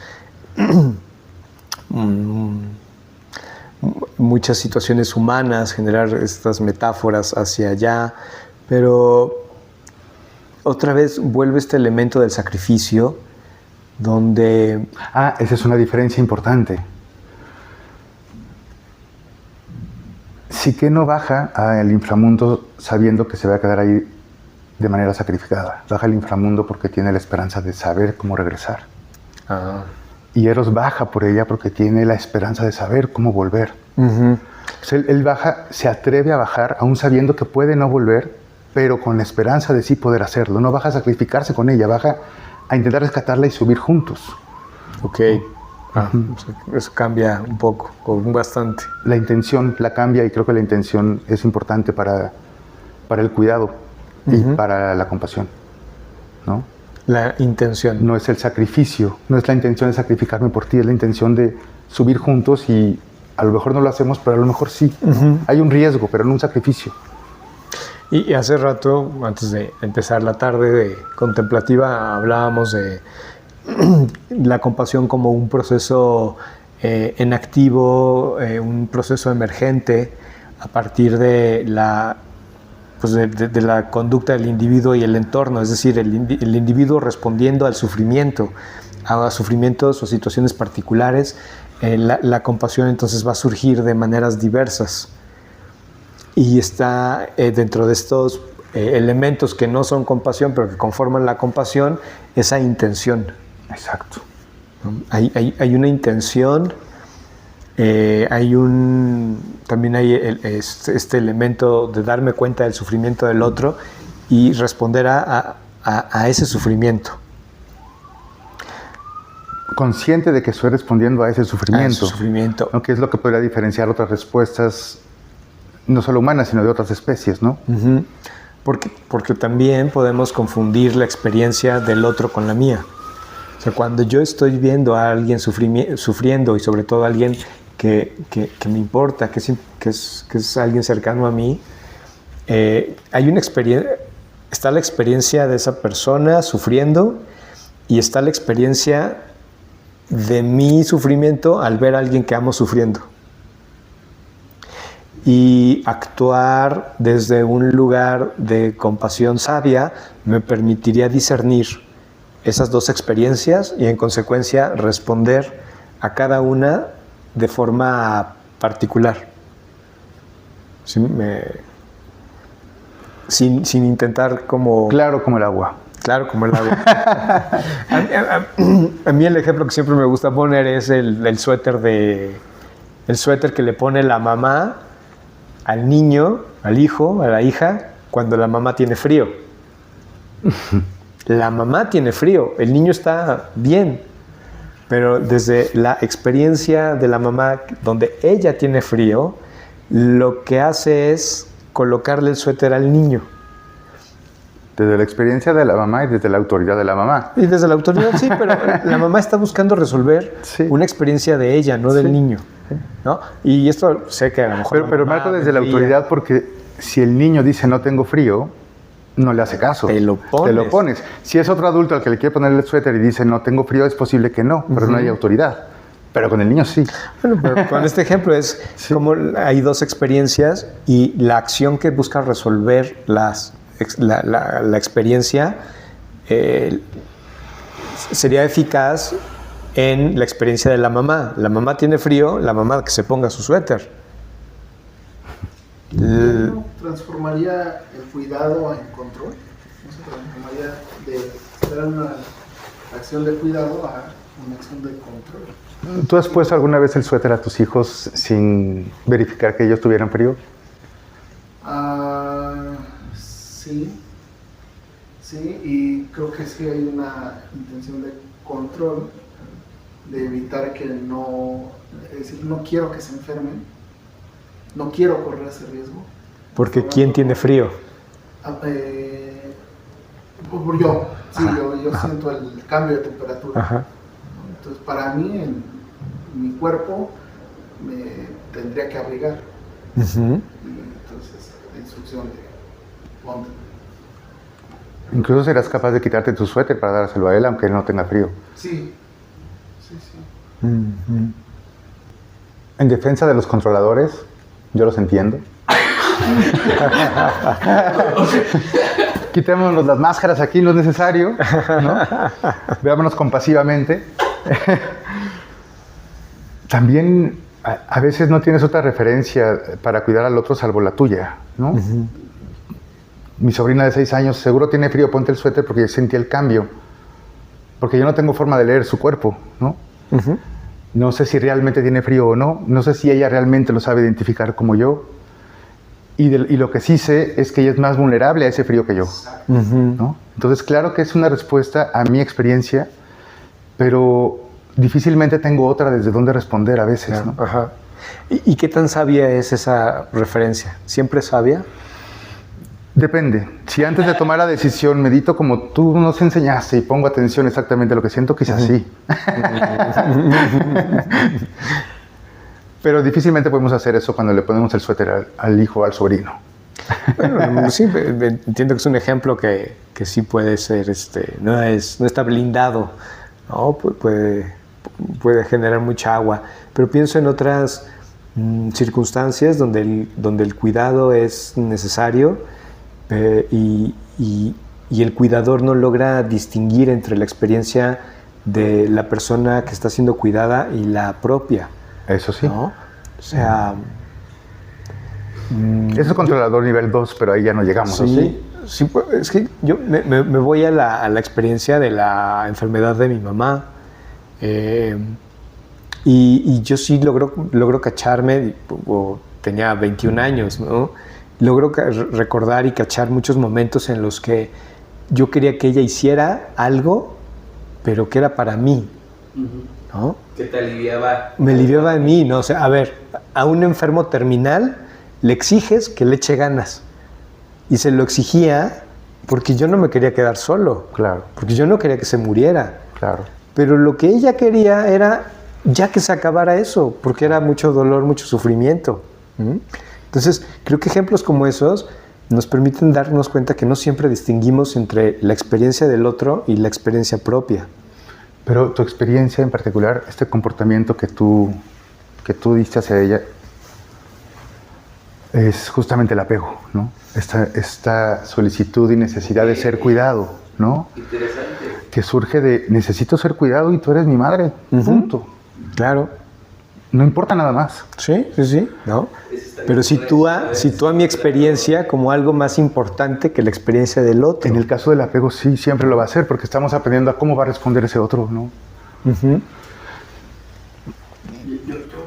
muchas situaciones humanas, generar estas metáforas hacia allá, pero otra vez vuelve este elemento del sacrificio, donde... Esa es una diferencia importante. Psique no baja al inframundo sabiendo que se va a quedar ahí de manera sacrificada. Baja al inframundo porque tiene la esperanza de saber cómo regresar. Y Eros baja por ella porque tiene la esperanza de saber cómo volver. Uh-huh. Entonces él baja, se atreve a bajar, aún sabiendo que puede no volver, pero con la esperanza de sí poder hacerlo. No baja a sacrificarse con ella, baja a intentar rescatarla y subir juntos. Ok. Eso cambia un poco, o bastante. La intención la cambia, y creo que la intención es importante para el cuidado y para la compasión, ¿no? La intención. No es el sacrificio, no es la intención de sacrificarme por ti, es la intención de subir juntos, y a lo mejor no lo hacemos, pero a lo mejor sí. Hay un riesgo, pero no un sacrificio. Y hace rato, antes de empezar la tarde contemplativa, hablábamos de la compasión como un proceso en activo, un proceso emergente a partir de la conducta del individuo y el entorno, es decir, el individuo respondiendo al sufrimiento, a sufrimientos o situaciones particulares. La compasión entonces va a surgir de maneras diversas, y está dentro de estos elementos que no son compasión, pero que conforman la compasión, esa intención. Exacto. ¿No? Hay una intención, también hay este elemento de darme cuenta del sufrimiento del otro y responder a ese sufrimiento. Consciente de que estoy respondiendo a ese sufrimiento. ¿No? Que es lo que podría diferenciar otras respuestas, no solo humanas, sino de otras especies, ¿no? Uh-huh. Porque también podemos confundir la experiencia del otro con la mía. O sea, cuando yo estoy viendo a alguien sufriendo, y sobre todo a alguien que me importa, que es alguien cercano a mí, hay una experiencia, está la experiencia de esa persona sufriendo y está la experiencia de mi sufrimiento al ver a alguien que amo sufriendo. Y actuar desde un lugar de compasión sabia me permitiría discernir esas dos experiencias y en consecuencia responder a cada una de forma particular. ¿Sí? Sin intentar como... Claro como el agua. Claro, como el agua. A mí el ejemplo que siempre me gusta poner es el suéter que le pone la mamá al niño, al hijo, a la hija, cuando la mamá tiene frío. La mamá tiene frío, el niño está bien, pero desde la experiencia de la mamá, donde ella tiene frío, lo que hace es colocarle el suéter al niño. Desde la experiencia de la mamá y desde la autoridad de la mamá. Y desde la autoridad, sí, pero la mamá está buscando resolver una experiencia de ella, no del niño, ¿no? Y esto sé que a lo mejor... Pero Marco, desde la autoridad, porque si el niño dice no tengo frío, no le hace caso. Te lo pones. Si es otro adulto al que le quiere poner el suéter y dice no tengo frío, es posible que no, pero no hay autoridad. Pero con el niño sí. Bueno, pero con este ejemplo es como hay dos experiencias y la acción que busca resolver la experiencia sería eficaz en la experiencia de la mamá. La mamá tiene frío, la mamá que se ponga su suéter. ¿Transformaría el cuidado en control? ¿No se transformaría de ser una acción de cuidado a una acción de control? ¿Tú has puesto alguna vez el suéter a tus hijos sin verificar que ellos tuvieran frío? Sí, y creo que sí hay una intención de control, de evitar que no, es decir, no quiero que se enfermen, no quiero correr ese riesgo. Porque ¿quién tiene frío? Yo siento el cambio de temperatura. Ajá. Entonces, para mí, en mi cuerpo, me tendría que abrigar. Uh-huh. Y entonces, la instrucción de ponte. Incluso serás capaz de quitarte tu suéter para dárselo a él, aunque él no tenga frío. Sí. Uh-huh. En defensa de los controladores, yo los entiendo. Quitémonos las máscaras aquí, no es necesario, ¿no? Veámonos compasivamente. También a veces no tienes otra referencia para cuidar al otro salvo la tuya, ¿no? Uh-huh. Mi sobrina de 6 años seguro tiene frío, ponte el suéter porque yo sentí el cambio. Porque yo no tengo forma de leer su cuerpo, ¿no? Uh-huh. No sé si realmente tiene frío o no. No sé si ella realmente lo sabe identificar como yo. Y lo que sí sé es que ella es más vulnerable a ese frío que yo, uh-huh, ¿no? Entonces, claro que es una respuesta a mi experiencia, pero difícilmente tengo otra desde donde responder a veces, ¿no? Ajá. ¿Y qué tan sabia es esa referencia? ¿Siempre sabia? Depende. Si antes de tomar la decisión medito como tú nos enseñaste y pongo atención exactamente a lo que siento, quizás sí. Pero difícilmente podemos hacer eso cuando le ponemos el suéter al hijo o al sobrino. Bueno, sí, entiendo que es un ejemplo que sí puede ser, no está blindado, ¿no? Puede generar mucha agua. Pero pienso en otras circunstancias donde el cuidado es necesario y el cuidador no logra distinguir entre la experiencia de la persona que está siendo cuidada y la propia. Eso sí. ¿No? O sea... Eso es controlador nivel 2, pero ahí ya no llegamos, sí, ¿sí? sí, pues, es que yo me voy a la experiencia de la enfermedad de mi mamá. Y yo sí logro cacharme, tenía 21 años, ¿no? Logro recordar y cachar muchos momentos en los que yo quería que ella hiciera algo, pero que era para mí, ¿no? Que te aliviaba. Me aliviaba de mí, ¿no? O sea, a ver, a un enfermo terminal le exiges que le eche ganas. Y se lo exigía porque yo no me quería quedar solo. Claro. Porque yo no quería que se muriera. Claro. Pero lo que ella quería era ya que se acabara eso, porque era mucho dolor, mucho sufrimiento. Entonces, creo que ejemplos como esos nos permiten darnos cuenta que no siempre distinguimos entre la experiencia del otro y la experiencia propia. Pero tu experiencia en particular, este comportamiento que tú diste hacia ella, es justamente el apego, ¿no? Esta solicitud y necesidad de ser cuidado, ¿no? Interesante. Que surge de, necesito ser cuidado y tú eres mi madre, punto. Claro. No importa nada más. Sí, ¿no? Pero sitúa mi experiencia como algo más importante que la experiencia del otro. En el caso del apego sí, siempre lo va a hacer, porque estamos aprendiendo a cómo va a responder ese otro, ¿no? Yo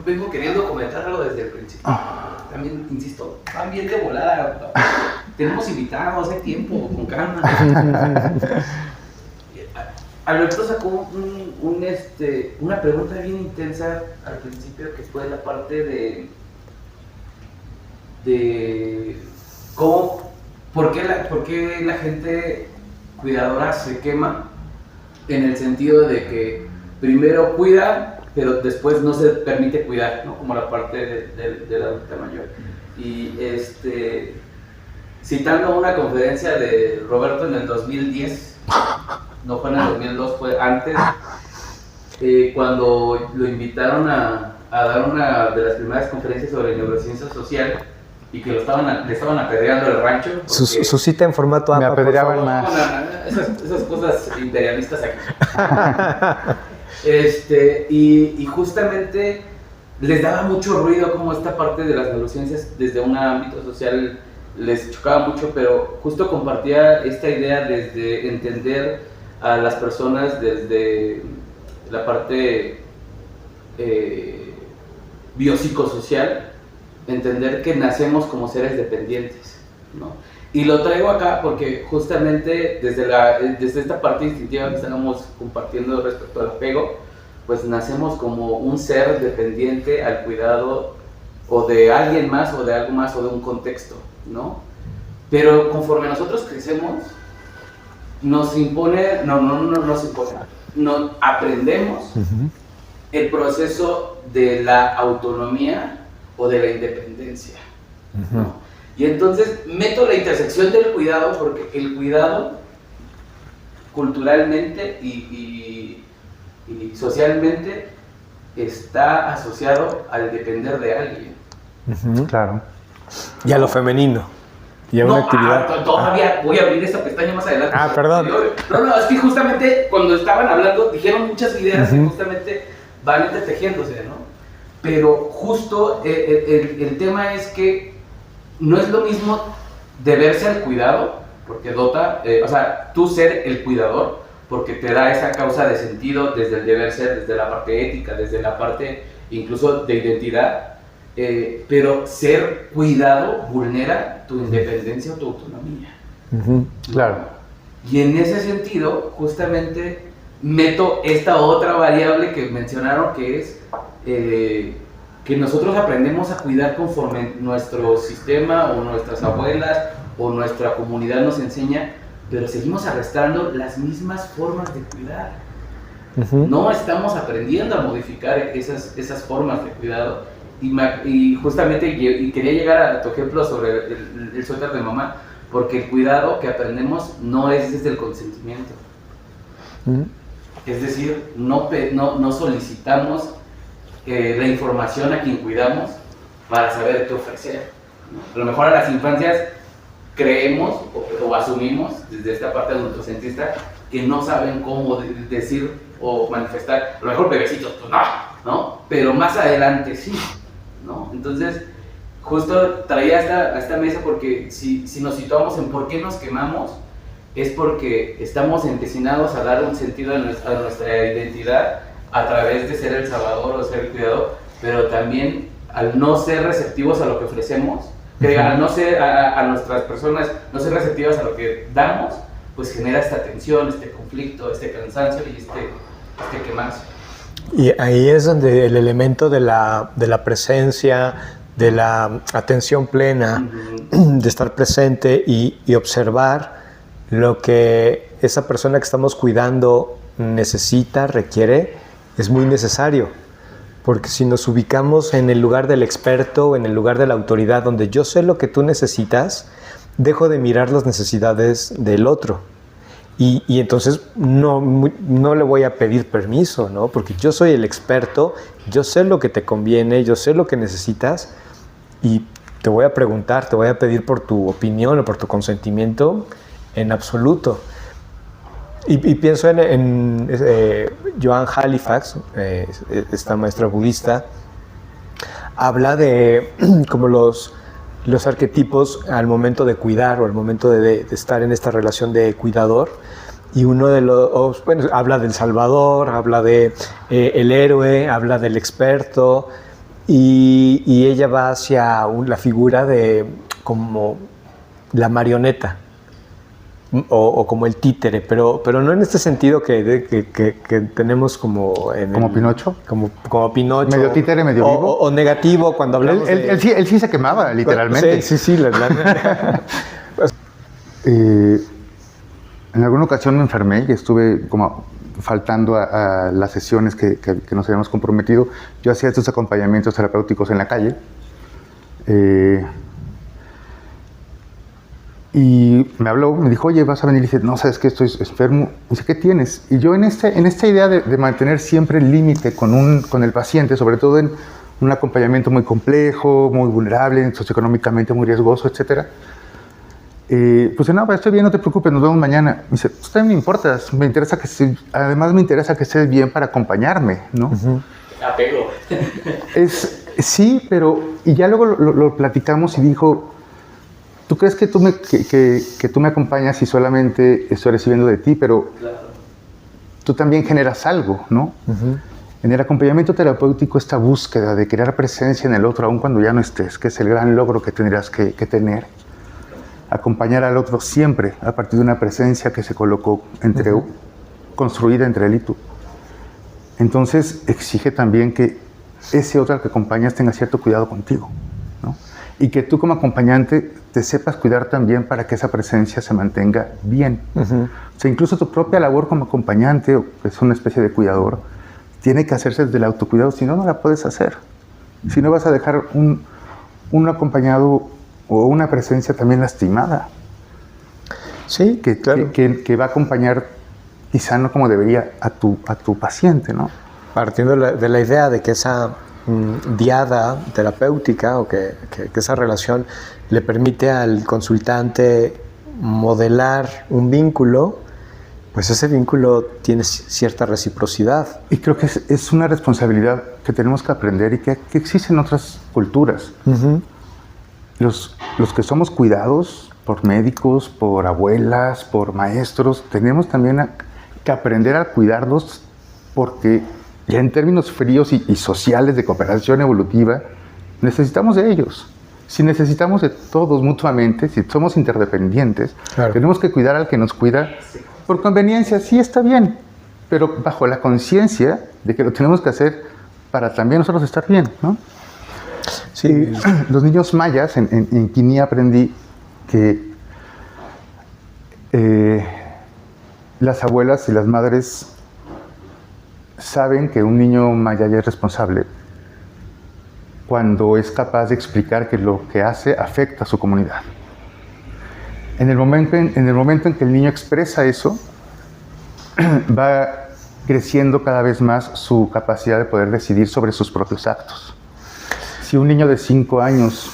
vengo queriendo comentarlo desde el principio. También, insisto, van bien de volada. Tenemos invitados, hay tiempo, con calma. Alberto sacó una pregunta bien intensa al principio, que fue la parte de cómo, por qué la gente cuidadora se quema, en el sentido de que primero cuida, pero después no se permite cuidar, ¿no? Como la parte de la adulta mayor. Y citando una conferencia de Roberto en el 2010, no fue en el 2002, fue antes, cuando lo invitaron a dar una de las primeras conferencias sobre neurociencia social y que le estaban apedreando el rancho. Su cita en formato APA, me apedreaban más. Esas cosas imperialistas aquí. Y justamente les daba mucho ruido como esta parte de las neurociencias desde un ámbito social les chocaba mucho, pero justo compartía esta idea desde entender a las personas desde la parte biopsicosocial, entender que nacemos como seres dependientes, ¿no? Y lo traigo acá porque justamente desde esta parte instintiva que estábamos compartiendo respecto al apego, pues nacemos como un ser dependiente al cuidado o de alguien más o de algo más o de un contexto, ¿no? Pero conforme nosotros crecemos, nos impone, nos aprendemos el proceso de la autonomía o de la independencia, ¿no? Y entonces meto la intersección del cuidado, porque el cuidado culturalmente y socialmente está asociado al depender de alguien. Claro. Y a lo femenino. Y a una actividad. Todavía voy a abrir esta pestaña más adelante. Perdón. No, es que justamente cuando estaban hablando dijeron muchas ideas que justamente van entretejiéndose, ¿no? Pero justo el tema es que no es lo mismo deberse al cuidado, porque dota, tú ser el cuidador, porque te da esa causa de sentido desde el deber ser, desde la parte ética, desde la parte incluso de identidad, pero ser cuidado vulnera tu independencia o tu autonomía. Claro. Y en ese sentido, justamente meto esta otra variable que mencionaron, que es que nosotros aprendemos a cuidar conforme nuestro sistema o nuestras abuelas o nuestra comunidad nos enseña, pero seguimos arrastrando las mismas formas de cuidar. No estamos aprendiendo a modificar esas formas de cuidado. Y justamente quería llegar a tu ejemplo sobre el suéter de mamá, porque el cuidado que aprendemos no es desde el consentimiento. Es decir, no solicitamos la información a quien cuidamos para saber qué ofrecer, ¿no? A lo mejor a las infancias creemos o asumimos desde esta parte adultocentrista que no saben cómo decir o manifestar. A lo mejor bebecitos, pues no, pero más adelante sí, ¿no? Entonces, justo traía a esta mesa porque si nos situamos en por qué nos quemamos, es porque estamos empecinados a dar un sentido a nuestra identidad a través de ser el salvador o ser el cuidador, pero también al no ser receptivos a lo que ofrecemos, al no ser a nuestras personas, no ser receptivas a lo que damos, pues genera esta tensión, este conflicto, este cansancio y este quemarse. Y ahí es donde el elemento de la presencia, de la atención plena, de estar presente y observar lo que esa persona que estamos cuidando necesita, requiere, es muy necesario. Porque si nos ubicamos en el lugar del experto, en el lugar de la autoridad, donde yo sé lo que tú necesitas, dejo de mirar las necesidades del otro. Y entonces no le voy a pedir permiso, ¿no? Porque yo soy el experto, yo sé lo que te conviene, yo sé lo que necesitas y te voy a preguntar, te voy a pedir por tu opinión o por tu consentimiento en absoluto. Y pienso en Joan Halifax, esta maestra budista, habla de como los arquetipos al momento de cuidar o al momento de estar en esta relación de cuidador. Y uno de los, bueno, habla del salvador, habla de el héroe, habla del experto, y ella va hacia la figura de como la marioneta. O como el títere, pero no en este sentido que tenemos como... ¿Como Pinocho? Como Pinocho. ¿Medio títere, medio vivo? O negativo cuando hablamos él sí se quemaba, literalmente. Sí. En alguna ocasión me enfermé y estuve como faltando a las sesiones que nos habíamos comprometido. Yo hacía estos acompañamientos terapéuticos en la calle. Y me habló, me dijo, oye, ¿vas a venir? Y dice, no, ¿sabes qué? Estoy enfermo. Y dice, ¿qué tienes? Y yo en esta idea de mantener siempre el límite con el paciente, sobre todo en un acompañamiento muy complejo, muy vulnerable, socioeconómicamente muy riesgoso, etc. Pues no, estoy bien, no te preocupes, nos vemos mañana. Me dice, pues también me importas, además me interesa que estés bien para acompañarme, ¿no? Apego. Sí, pero, y ya luego lo platicamos y dijo, ¿tú crees que tú me acompañas y solamente estoy recibiendo de ti, pero claro, tú también generas algo, ¿no? En el acompañamiento terapéutico, esta búsqueda de crear presencia en el otro, aun cuando ya no estés, que es el gran logro que tendrías que tener. Acompañar al otro siempre a partir de una presencia que se colocó construida entre él y tú. Entonces, exige también que ese otro al que acompañas tenga cierto cuidado contigo, ¿no? Y que tú como acompañante te sepas cuidar también para que esa presencia se mantenga bien. O sea, incluso tu propia labor como acompañante, o que es una especie de cuidador, tiene que hacerse desde el autocuidado, si no, no la puedes hacer. Si no, vas a dejar un acompañado o una presencia también lastimada. Sí, claro. Que va a acompañar, quizá no como debería, a tu paciente, ¿no? Partiendo de la idea de que esa diada terapéutica o que esa relación le permite al consultante modelar un vínculo, pues ese vínculo tiene cierta reciprocidad. Y creo que es una responsabilidad que tenemos que aprender y que existe en otras culturas. Los que somos cuidados por médicos, por abuelas, por maestros, tenemos también que aprender a cuidarlos, porque ya en términos fríos y sociales de cooperación evolutiva, necesitamos de ellos. Si necesitamos de todos mutuamente, si somos interdependientes, claro, tenemos que cuidar al que nos cuida por conveniencia. Sí, está bien, pero bajo la conciencia de que lo tenemos que hacer para también nosotros estar bien, ¿no? Sí. Los niños mayas, en Quini aprendí que las abuelas y las madres saben que un niño maya ya es responsable cuando es capaz de explicar que lo que hace afecta a su comunidad. En el momento en que el niño expresa eso, va creciendo cada vez más su capacidad de poder decidir sobre sus propios actos. Si un niño de 5 años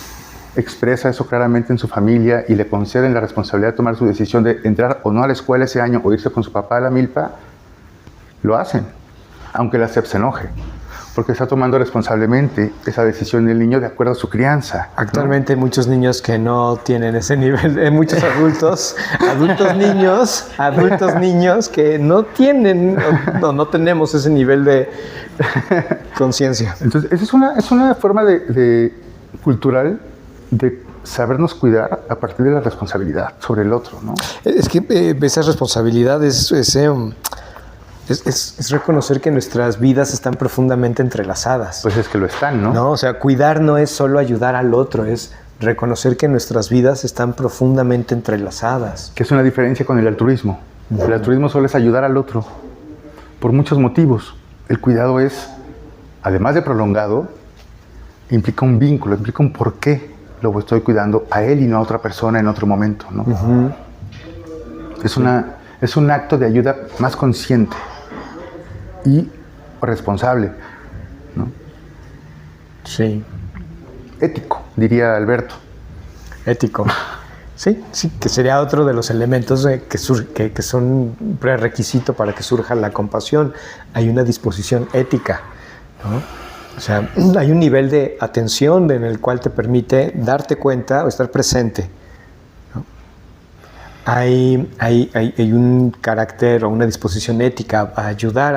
expresa eso claramente en su familia y le conceden la responsabilidad de tomar su decisión de entrar o no a la escuela ese año o irse con su papá a la milpa, lo hacen, aunque la SEP se enoje. porque está tomando responsablemente esa decisión del niño de acuerdo a su crianza. Actualmente hay muchos niños que no tienen ese nivel, muchos adultos niños que no tienen, no tenemos ese nivel de conciencia. Entonces, esa es una forma cultural de sabernos cuidar a partir de la responsabilidad sobre el otro, ¿no? Es que esa responsabilidad es reconocer que nuestras vidas están profundamente entrelazadas. Pues es que lo están, ¿no? No, o sea, cuidar no es solo ayudar al otro, es reconocer que nuestras vidas están profundamente entrelazadas. Que es una diferencia con el altruismo. El altruismo solo es ayudar al otro por muchos motivos. El cuidado es, además de prolongado, implica un vínculo, implica un por qué lo estoy cuidando a él y no a otra persona en otro momento, ¿no? Uh-huh. Es un acto de ayuda más consciente y responsable, ¿no? Sí. Ético, diría Alberto. Ético. Sí, que sería otro de los elementos que son prerequisito para que surja la compasión. Hay una disposición ética, ¿no? O sea, hay un nivel de atención en el cual te permite darte cuenta o estar presente, ¿no? Hay un carácter o una disposición ética a ayudar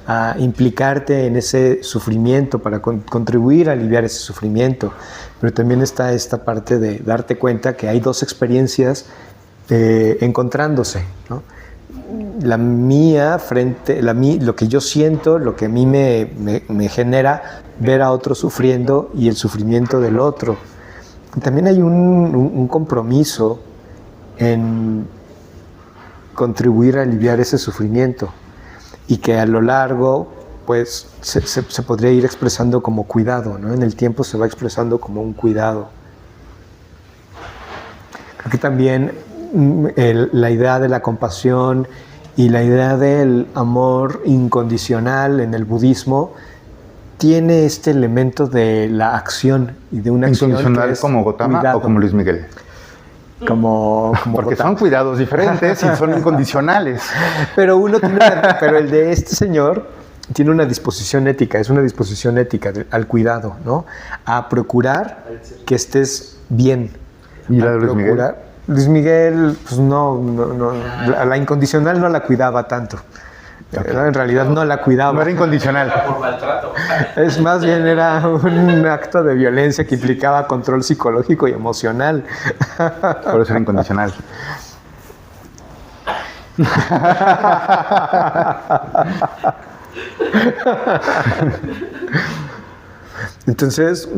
a implicarte en ese sufrimiento para contribuir a aliviar ese sufrimiento. Pero también está esta parte de darte cuenta que hay dos experiencias encontrándose, ¿no? Lo que yo siento, lo que a mí me genera ver a otro sufriendo y el sufrimiento del otro. También hay un compromiso en contribuir a aliviar ese sufrimiento y que a lo largo pues se podría ir expresando como cuidado, ¿no? En el tiempo se va expresando como un cuidado. Creo que también la idea de la compasión y la idea del amor incondicional en el budismo tiene este elemento de la acción y de una acción incondicional, que es como Gotama cuidado. O como Luis Miguel. Como porque Gotama. Son cuidados diferentes y son incondicionales. Pero pero el de este señor tiene una disposición ética, es una disposición ética al cuidado, ¿no? A procurar que estés bien. ¿Y la de Luis Miguel? Luis Miguel, pues no, la incondicional no la cuidaba tanto. Okay. En realidad no la cuidaba. No era incondicional. Por maltrato. Es más bien era un acto de violencia que implicaba control psicológico y emocional. Por eso era incondicional. Entonces,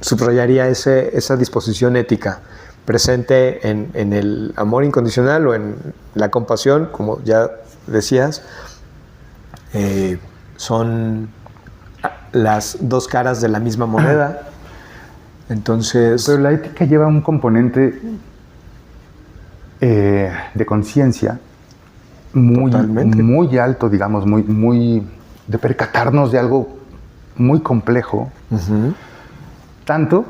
subrayaría esa disposición ética presente en el amor incondicional o en la compasión, como ya decías, son las dos caras de la misma moneda. Entonces, pero la ética lleva un componente de conciencia muy alto, digamos, muy de percatarnos de algo muy complejo. Uh-huh. Tanto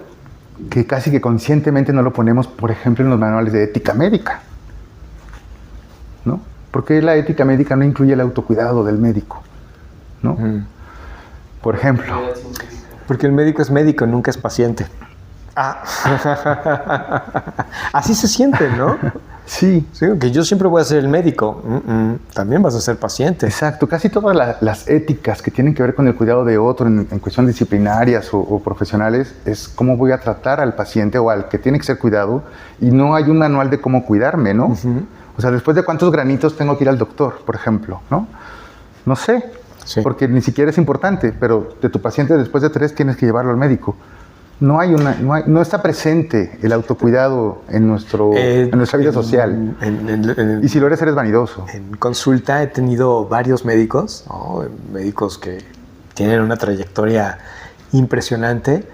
que casi que conscientemente no lo ponemos, por ejemplo, en los manuales de ética médica, ¿no? Porque la ética médica no incluye el autocuidado del médico, ¿no? Por ejemplo. Porque el médico es médico, nunca es paciente. Así se siente, ¿no? Sí. Que yo siempre voy a ser el médico. También vas a ser paciente. Exacto. Casi todas las éticas que tienen que ver con el cuidado de otro en cuestiones disciplinarias o profesionales es cómo voy a tratar al paciente o al que tiene que ser cuidado, y no hay un manual de cómo cuidarme, ¿no? Uh-huh. O sea, después de cuántos granitos tengo que ir al doctor, por ejemplo, ¿no? No sé, sí. Porque ni siquiera es importante, pero de tu paciente después de 3 tienes que llevarlo al médico. No está presente el autocuidado en nuestra vida social. Y si lo eres vanidoso. En consulta he tenido varios médicos, ¿no? Médicos que tienen una trayectoria impresionante,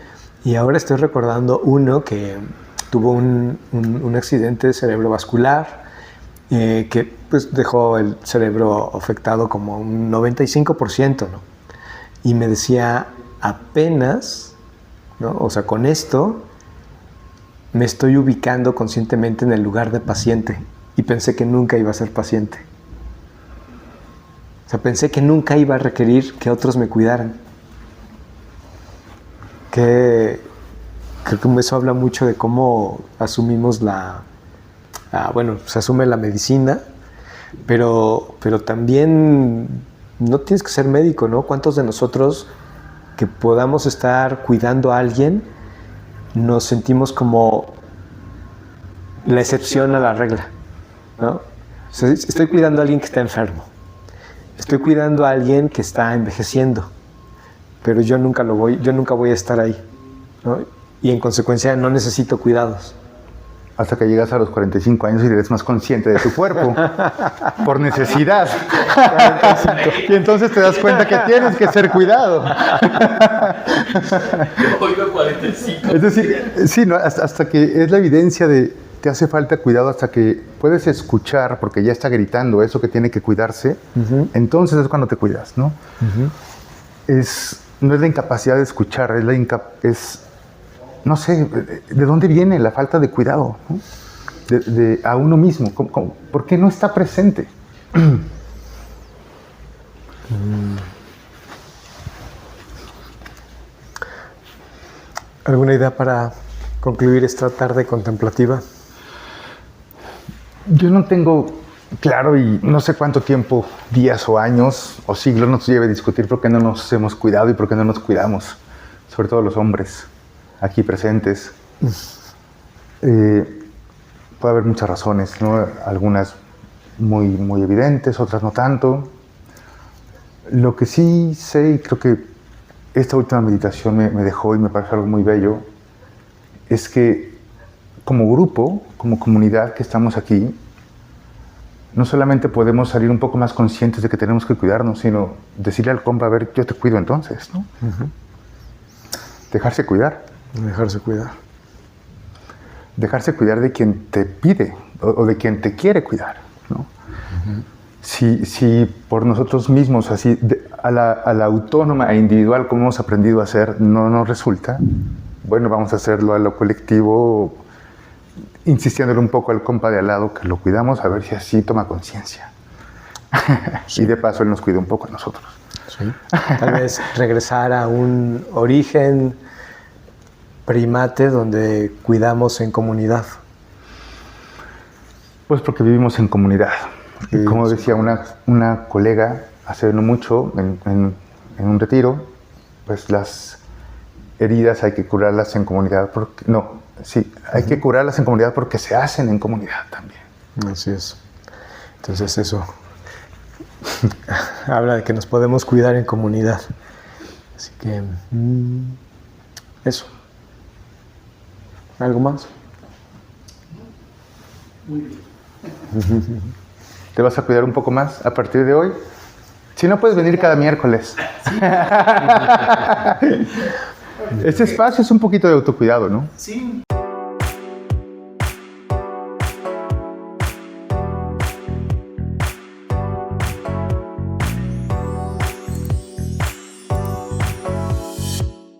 y ahora estoy recordando uno que tuvo un accidente cerebrovascular que pues dejó el cerebro afectado como un 95%, ¿no? Y me decía, apenas, ¿no? O sea, con esto me estoy ubicando conscientemente en el lugar de paciente, y pensé que nunca iba a ser paciente. O sea, pensé que nunca iba a requerir que otros me cuidaran. Creo que eso habla mucho de cómo asumimos se asume la medicina, pero también no tienes que ser médico, ¿no? ¿Cuántos de nosotros que podamos estar cuidando a alguien nos sentimos como la excepción a la regla, ¿no? O sea, estoy cuidando a alguien que está enfermo, estoy cuidando a alguien que está envejeciendo, pero yo nunca voy a estar ahí, ¿no? Y en consecuencia no necesito cuidados. Hasta que llegas a los 45 años y eres más consciente de tu cuerpo, por necesidad. Y entonces te das cuenta que tienes que ser cuidado. Yo oigo 45. Es decir, sí, ¿no? hasta que es la evidencia de te hace falta cuidado, hasta que puedes escuchar, porque ya está gritando eso que tiene que cuidarse, entonces es cuando te cuidas, ¿no? No es la incapacidad de escuchar, no sé, ¿de dónde viene la falta de cuidado, ¿no? A uno mismo? ¿Por qué no está presente? ¿Alguna idea para concluir esta tarde contemplativa? Yo no tengo claro, y no sé cuánto tiempo, días o años o siglos nos lleve a discutir por qué no nos hemos cuidado y por qué no nos cuidamos, sobre todo los hombres aquí presentes. Puede haber muchas razones, ¿no? Algunas muy, muy evidentes, otras no tanto. Lo que sí sé, y creo que esta última meditación me dejó y me parece algo muy bello, es que como grupo, como comunidad que estamos aquí, no solamente podemos salir un poco más conscientes de que tenemos que cuidarnos, sino decirle al compa, a ver, yo te cuido entonces, ¿no? Dejarse cuidar. Dejarse cuidar. Dejarse cuidar de quien te pide o de quien te quiere cuidar, ¿no? Si por nosotros mismos, así, a la autónoma e individual, como hemos aprendido a hacer, no nos resulta, bueno, vamos a hacerlo a lo colectivo, insistiéndole un poco al compa de al lado que lo cuidamos, a ver si así toma conciencia. Sí. Y de paso él nos cuida un poco a nosotros. Sí. Tal vez regresar a un origen primate donde cuidamos en comunidad. Pues porque vivimos en comunidad. Sí, como decía una colega hace no mucho en un retiro, pues las heridas hay que curarlas en comunidad. Hay que curarlas en comunidad porque se hacen en comunidad también. Así es. Entonces eso habla de que nos podemos cuidar en comunidad. Así que eso. ¿Algo más? Muy bien. ¿Te vas a cuidar un poco más a partir de hoy? Si no, puedes venir cada miércoles. Este espacio es un poquito de autocuidado, ¿no? Sí.